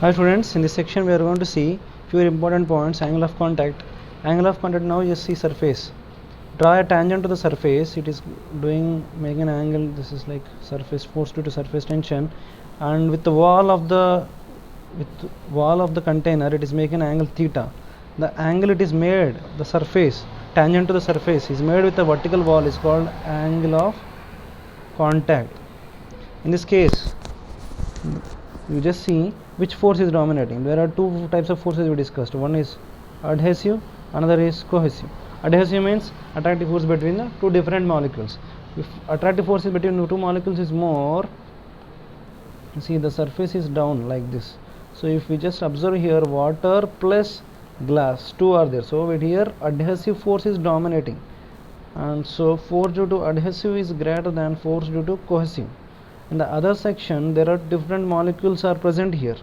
Hi students, in this section we are going to see few important points. Angle of contact. Angle of contact, now you see surface. Draw a tangent to the surface. It is making an angle. This is like surface force due to surface tension, and with the wall of the container, it is making an angle theta. The angle it is made, the surface tangent to the surface is made with a vertical wall, is called angle of contact. In this case, you just see which force is dominating. There are two types of forces we discussed. One is adhesive, another is cohesive. Adhesive means attractive force between the two different molecules. If attractive force is between the two molecules is more, see the surface is down like this. So if we just observe here, water plus glass, two are there. So here adhesive force is dominating, and so force due to adhesive is greater than force due to cohesive. In the other section, there are different molecules are present here,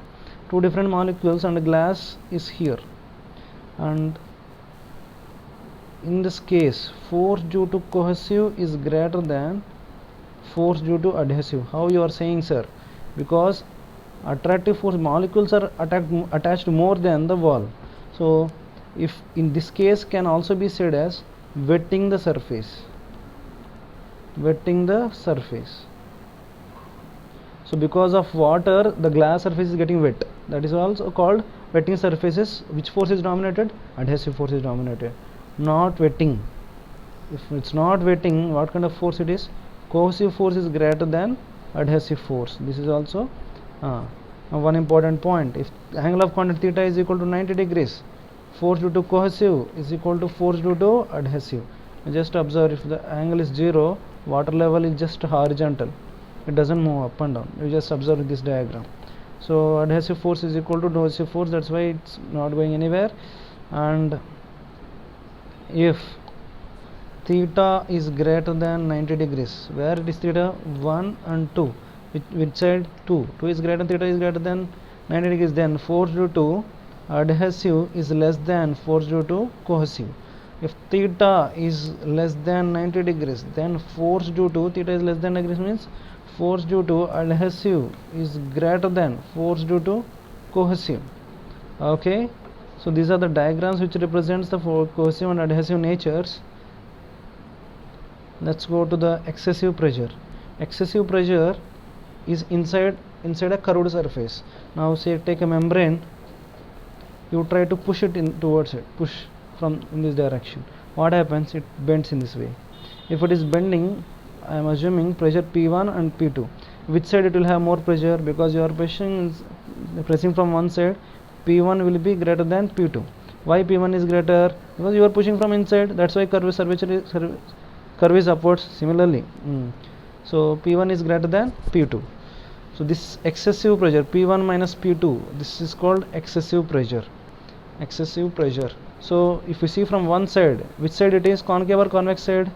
two different molecules, and glass is here, and in this case force due to cohesive is greater than force due to adhesive. How you are saying, sir? Because attractive force molecules are attached more than the wall. So if in this case can also be said as wetting the surface. So because of water, the glass surface is getting wet. That is also called wetting surfaces. Which force is dominated? Adhesive force is dominated, not wetting. If it's not wetting, what kind of force it is? Cohesive force is greater than adhesive force. This is also one important point. If angle of contact theta is equal to 90 degrees, force due to cohesive is equal to force due to adhesive. Just observe, if the angle is 0, water level is just horizontal. It doesn't move up and down. You just observe this diagram. So adhesive force is equal to cohesive force, that's why it's not going anywhere. And if theta is greater than 90 degrees, where it is theta? 1 and 2. Which side? 2 is greater than theta is greater than 90 degrees, then force due to adhesive is less than force due to cohesive. If theta is less than 90 degrees, then force due to theta is less than 90 degrees means force due to adhesive is greater than force due to cohesive. Okay, so these are the diagrams which represents the cohesive and adhesive natures. Let's go to the excessive pressure. Excessive pressure is inside a curved surface. Now say take a membrane, you try to push it in towards it, push from in this direction. What happens? It bends in this way. If it is bending, I am assuming pressure P1 and P2. Which side it will have more pressure? Because you are pressing from one side, P1 will be greater than P2. Why P1 is greater? Because you are pushing from inside. That's why curve is upwards. Similarly, so P1 is greater than P2. So this excessive pressure, P1 minus P2, this is called excessive pressure. So if you see from one side, which side it is? Concave or convex side?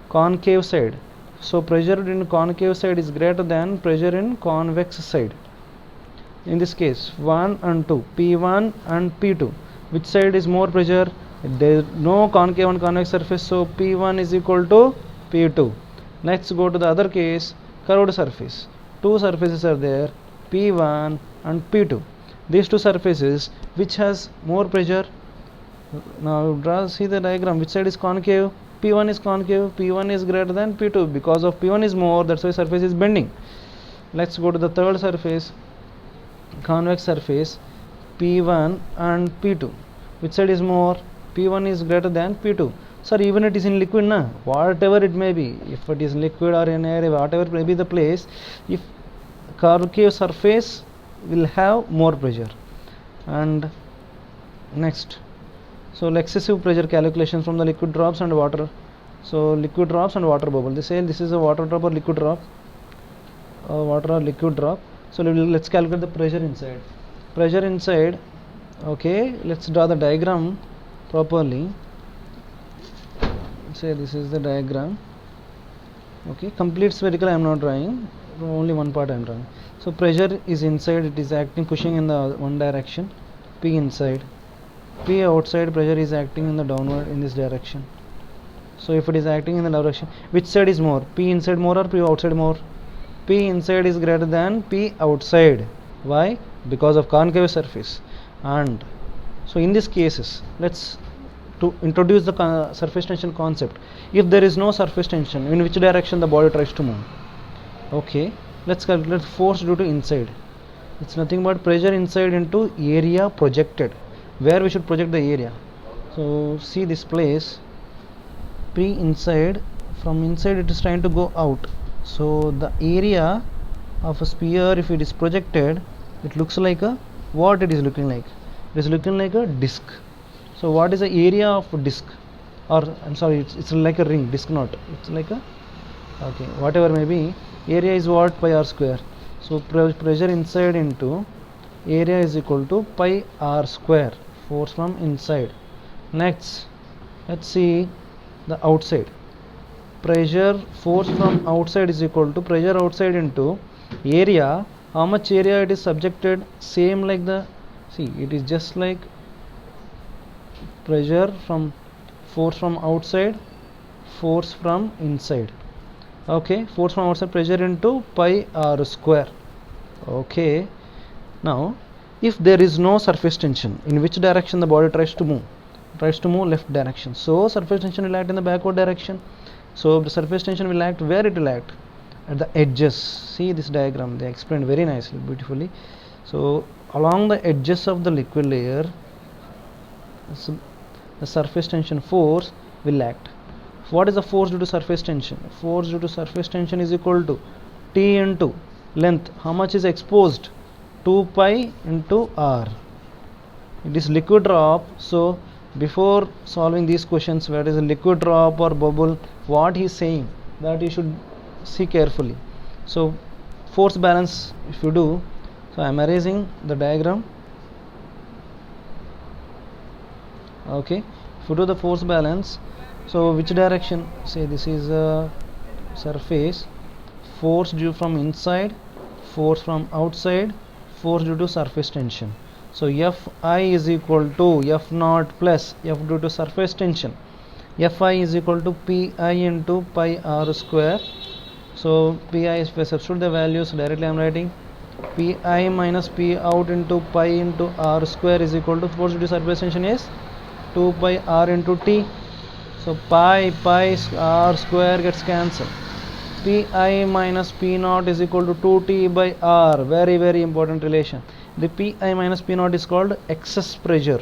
Concave side. So pressure in concave side is greater than pressure in convex side. In this case 1 and 2, P1 and P2. Which side is more pressure? There is no concave and convex surface, so P1 is equal to P2. Let's go to the other case, curved surface. Two surfaces are there, P1 and P2. These two surfaces, which has more pressure? Now see the diagram. Which side is concave? P1 is concave. P1 is greater than P2. Because of P1 is more, that's why surface is bending. Let's go to the third surface, convex surface, P1 and P2. Which side is more? P1 is greater than P2. Sir, even it is in liquid, na? Whatever it may be, if it is liquid or in air, whatever may be the place, if concave surface will have more pressure. And next, so excessive pressure calculation from the liquid drops and water. So liquid drops and water bubble. They say this is a water drop or liquid drop. Water or liquid drop. So let's calculate the pressure inside. Okay, let's draw the diagram properly. Say this is the diagram. Okay, complete spherical I am not drawing, only one part I am drawing. So pressure is inside, it is acting, pushing in the one direction, P inside. P outside, pressure is acting in the downward in this direction. So if it is acting in the direction, which side is more? P inside more or P outside more? P inside is greater than P outside. Why? Because of concave surface. And so in these cases, let's to introduce the surface tension concept. If there is no surface tension, in which direction the body tries to move? Okay, let's calculate force due to inside. It's nothing but pressure inside into area projected. Where we should project the area? So see this place, P inside, from inside it is trying to go out. So the area of a sphere, if it is projected, it looks like a, what it is looking like? It is looking like a disc. So what is the area of a disc? Or I'm sorry, it's like a ring, disc not. It's like a, okay, whatever may be, area is what? Pi r square. So pressure inside into area is equal to pi r square, force from inside. Next, let's see the outside. Pressure force from outside is equal to pressure outside into area. How much area it is subjected? Same like the, see, it is just like pressure from force from outside, force from inside. Okay, force from outside, pressure into pi r square. Okay, now if there is no surface tension, in which direction the body tries to move? Tries to move left direction. So surface tension will act in the backward direction. So the surface tension will act where? It will act at the edges. See this diagram, they explained very nicely, beautifully. So along the edges of the liquid layer, so the surface tension force will act. What is the force due to surface tension? Force due to surface tension is equal to T into length. How much is exposed? 2 pi into r. It is liquid drop. So before solving these questions, where is a liquid drop or bubble, what he is saying, that you should see carefully. So force balance, if you do, so I am erasing the diagram. Okay, if you do the force balance, so which direction? Say this is a surface, force due from inside, force from outside, force due to surface tension. So Fi is equal to F naught plus F due to surface tension. Fi is equal to Pi into pi r square. So Pi, if I substitute the values directly, I am writing Pi minus P out into pi into r square is equal to force due to surface tension is 2 pi r into T. So pi r square gets cancelled. Pi minus P naught is equal to 2T by r. Very, very important relation. The Pi minus P naught is called excess pressure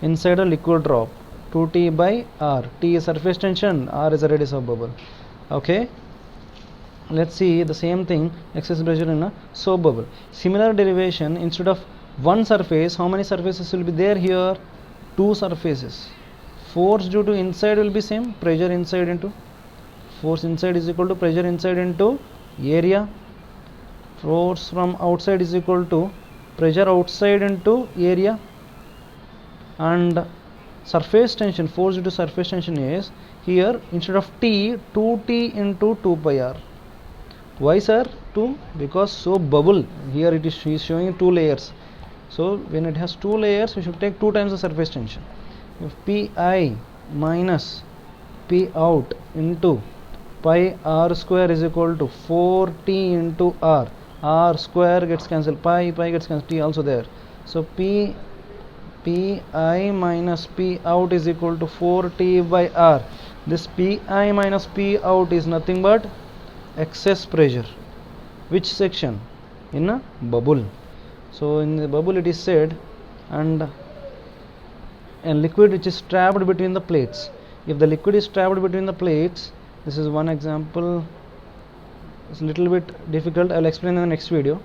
inside a liquid drop. 2T by r. T is surface tension, r is the radius of bubble. Okay, let's see the same thing, excess pressure in a soap bubble. Similar derivation, instead of one surface, how many surfaces will be there here? Two surfaces. Force due to inside will be same, pressure inside into force inside is equal to pressure inside into area. Force from outside is equal to pressure outside into area. And surface tension, force due to surface tension is here, instead of T, 2T into 2 pi r. Why sir? 2? Because so bubble, here it is showing 2 layers. So when it has 2 layers, we should take 2 times the surface tension. If Pi minus P out into pi r square is equal to 4T into r. R square gets cancelled, pi gets cancelled, T also there. So Pi minus P out is equal to 4T by r. This Pi minus P out is nothing but excess pressure. Which section? In a bubble. So in the bubble it is said, and a liquid which is trapped between the plates. If the liquid is trapped between the plates, this is one example. It's a little bit difficult, I will explain in the next video.